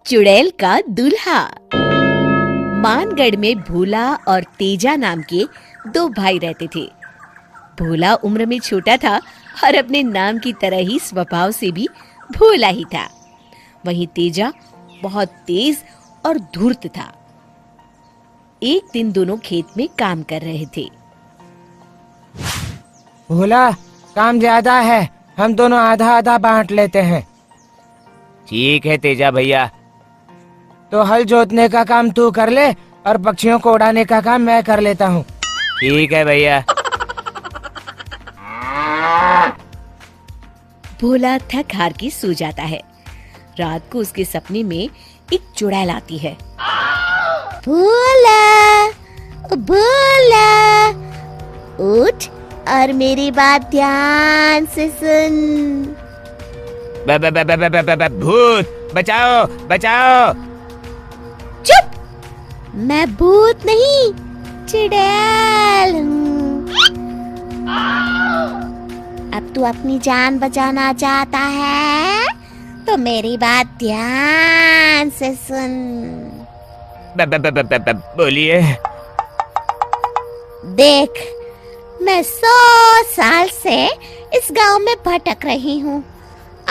चुड़ैल का दूल्हा। मानगढ़ में भोला और तेजा नाम के दो भाई रहते थे। भोला उम्र में छोटा था और अपने नाम की तरह ही स्वभाव से भी भोला ही था। वहीं तेजा बहुत तेज और धूर्त था। एक दिन दोनों खेत में काम कर रहे थे। भोला, काम ज्यादा है, हम दोनों आधा आधा बांट लेते हैं। ठीक है तेजा भैया। तो हल जोतने का काम तू कर ले और पक्षियों को उड़ाने का काम मैं कर लेता हूँ। ठीक है भैया। भोला थक हार के सो जाता है। रात को उसके सपने में एक चुड़ैल आती है। भोला, भोला, उठ और मेरी बात ध्यान से सुन। भूत बचाओ बचाओ। चुप, मैं भूत नहीं, चुड़ैल हूँ। अब तू अपनी जान बचाना चाहता है तो मेरी बात ध्यान से सुन। बोलिए। देख, मैं 100 साल से इस गांव में भटक रही हूँ।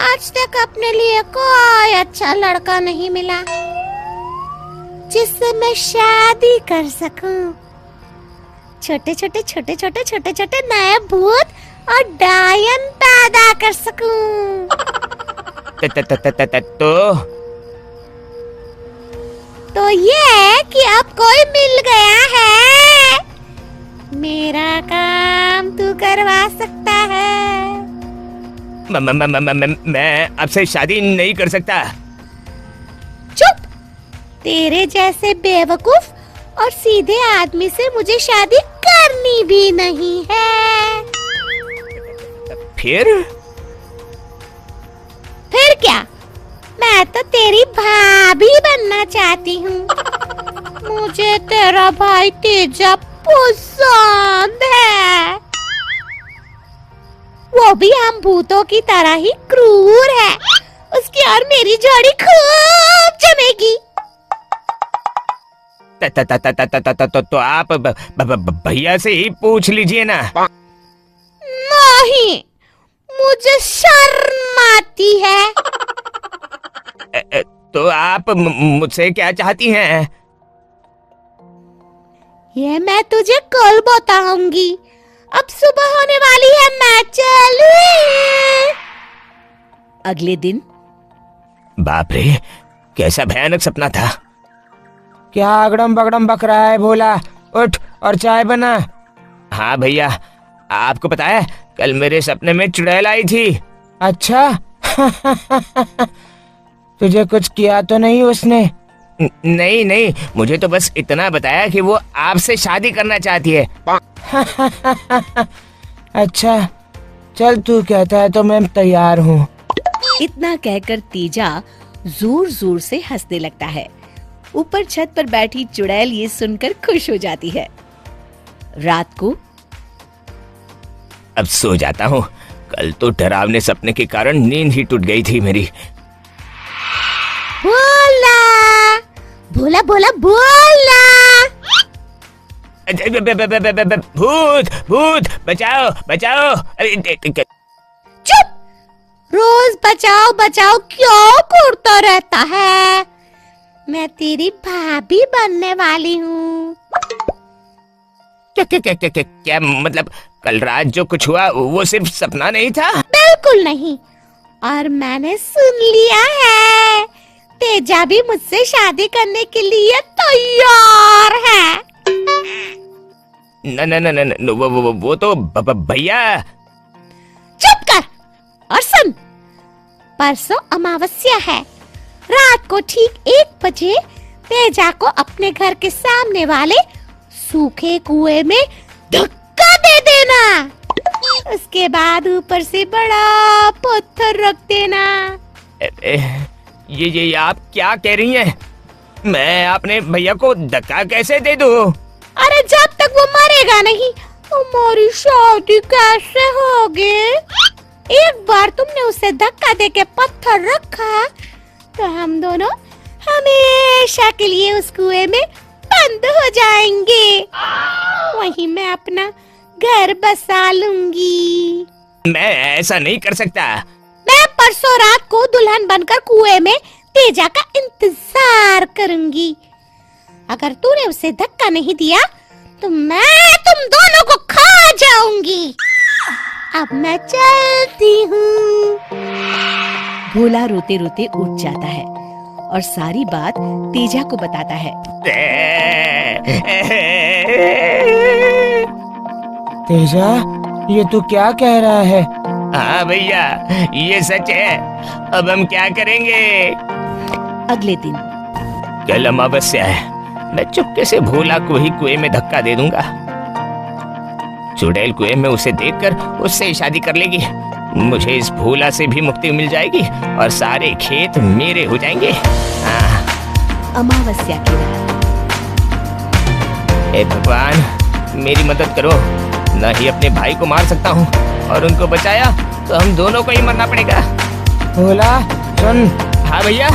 आज तक अपने लिए कोई अच्छा लड़का नहीं मिला जिससे मैं शादी कर सकूं। छोटे छोटे नए भूत और डायन पैदा कर सकूं। तो ये कि अब कोई मिल गया है, मेरा काम तू करवा सकता है। मैं आपसे शादी नहीं कर सकता। चुप, तेरे जैसे बेवकूफ और सीधे आदमी से मुझे शादी करनी भी नहीं है। फिर क्या? मैं तो तेरी भाभी बनना चाहती हूँ। मुझे तेरा भाई तेजा पसंद है। वो भी हम भूतों की तरह ही क्रूर है। उसकी और मेरी जोड़ी खूब जमेगी। तो आप भैया से ही पूछ लीजिए ना। नहीं, मुझे शर्म आती है। तो आप मुझसे क्या चाहती हैं? ये मैं तुझे कल बताऊंगी। अब सुबह होने वाली है, मैं चलूं। अगले दिन। बाप रे, कैसा भयानक सपना था। क्या अगड़म बगड़म बक रहा है भोला? उठ और चाय बना। हाँ भैया, आपको पता है कल मेरे सपने में चुड़ैल आई थी। अच्छा। तुझे कुछ किया तो नहीं उसने? नहीं, मुझे तो बस इतना बताया कि वो आपसे शादी करना चाहती है। अच्छा, चल तू कहता है तो मैं तैयार हूँ। इतना कहकर तेजा जोर जोर से हंसने लगता है। ऊपर छत पर बैठी चुड़ैल ये सुनकर खुश हो जाती है। रात को। अब सो जाता हूँ। कल तो डरावने सपने के कारण नींद ही टूट गई थी मेरी। भोला, भोला, भोला, भोला। भूत भूत बचाओ बचाओ। चुप, रोज बचाओ बचाओ क्यों करता रहता है? मैं तेरी भाभी बनने वाली हूँ। क्या मतलब कल रात जो कुछ हुआ वो सिर्फ सपना नहीं था? बिल्कुल नहीं, और मैंने सुन लिया है तेजा भी मुझसे शादी करने के लिए तैयार है। न, वो तो भैया। चुप कर और सुन। परसों अमावस्या है। रात को ठीक 1 बजे तेजा को अपने घर के सामने वाले सूखे कुएं में धक्का दे देना। उसके बाद ऊपर से बड़ा पत्थर रख देना। ये आप क्या कह रही हैं? मैं अपने भैया को धक्का कैसे दे दूं? अरे जब तक वो मरेगा नहीं, हमारी शादी कैसे होगी? एक बार तुमने उसे धक्का देके पत्थर रखा तो हम दोनों हमेशा के लिए उस कुएं में बंद हो जाएंगे। वहीं मैं अपना घर बसा लूंगी। मैं ऐसा नहीं कर सकता। मैं परसों रात को दुल्हन बनकर कुएं में तेजा का इंतजार करूंगी। अगर तूने उसे धक्का नहीं दिया तो मैं तुम दोनों को खा जाऊंगी। अब मैं चलती हूँ। भोला रोते रोते उठ जाता है और सारी बात तेजा को बताता है। तेजा, ये तू क्या कह रहा है? हाँ भैया, ये सच है। अब हम क्या करेंगे? अगले दिन कल अमावस्या है। मैं चुपके से भोला को ही कुएं में धक्का दे दूंगा। चुड़ैल कुएं में उसे देखकर उससे शादी कर लेगी। मुझे इस भोला से भी मुक्ति मिल जाएगी और सारे खेत मेरे हो जाएंगे। अमावस्या की रात। हे भगवान, मेरी मदद करो। न ही अपने भाई को मार सकता हूँ और उनको बचाया तो हम दोनों को ही मरना पड़ेगा। भोला सुन। हाँ भैया।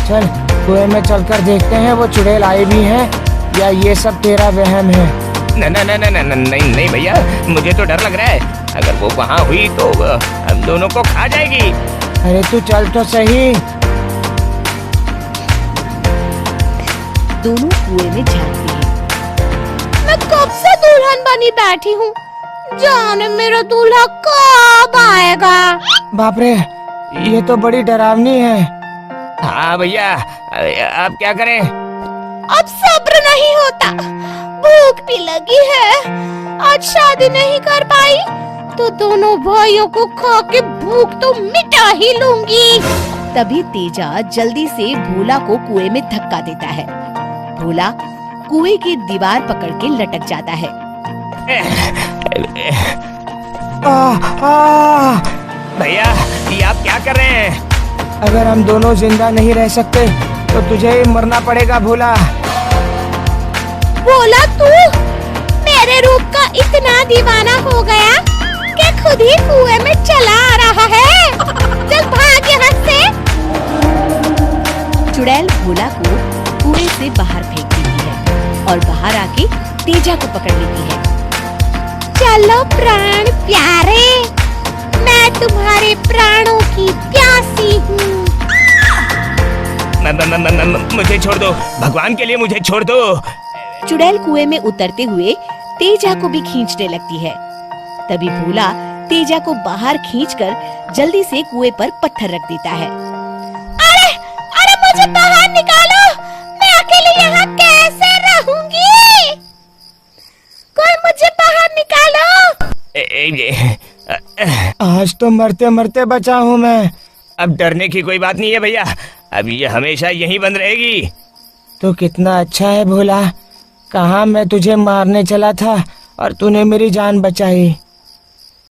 चल कुएं में चलकर देखते हैं वो चुड़ैल आई भी है या ये सब तेरा वहम है। नहीं भैया, मुझे तो डर लग रहा है। अगर वो वहाँ हुई तो हम दोनों को खा जाएगी। अरे तू चल तो सही। दोनों कुएं में झांकते हैं। मैं कब से दुल्हन बनी बैठी हूँ, जाने मेरा दूल्हा कब आएगा। बाप रे, ये तो बड़ी डरावनी है। हाँ भैया, अब क्या करें? अब सब्र नहीं होता, भूख भी लगी है। आज शादी नहीं कर पाई तो दोनों भाइयों को खा के भूख तो मिटा ही लूंगी। तभी तेजा जल्दी से भोला को कुएं में धक्का देता है। भोला कुएं की दीवार पकड़ के लटक जाता है। भैया, ये आप क्या कर रहे हैं? अगर हम दोनों जिंदा नहीं रह सकते तो तुझे ही मरना पड़ेगा भोला। भोला, तू मेरे रूप का इतना दीवाना हो गया कि खुद ही कुएं में चला आ रहा है। चल भाग यहाँ से। चुड़ैल भोला को कुएं से बाहर फेंक देती है और बाहर आके तेजा को पकड़ लेती है। चलो प्राण प्यारे, मैं तुम्हारे प्राणों की प्यासी हूँ। मुझे छोड़ दो, भगवान के लिए मुझे छोड़ दो। चुड़ैल कुएं में उतरते हुए तेजा को भी खींचने लगती है। तभी भोला तेजा को बाहर खींचकर जल्दी से कुएं पर पत्थर रख देता है। अरे अरे मुझे बाहर निकालो, मैं अकेले यहाँ कैसे रहूंगी? कोई मुझे बाहर निकालो। आज तो मरते मरते बचा हूँ मैं। अब डरने की कोई बात नहीं है भैया, अब ये हमेशा यहीं बंद रहेगी। तो कितना अच्छा है भोला, कहाँ मैं तुझे मारने चला था और तूने मेरी जान बचाई।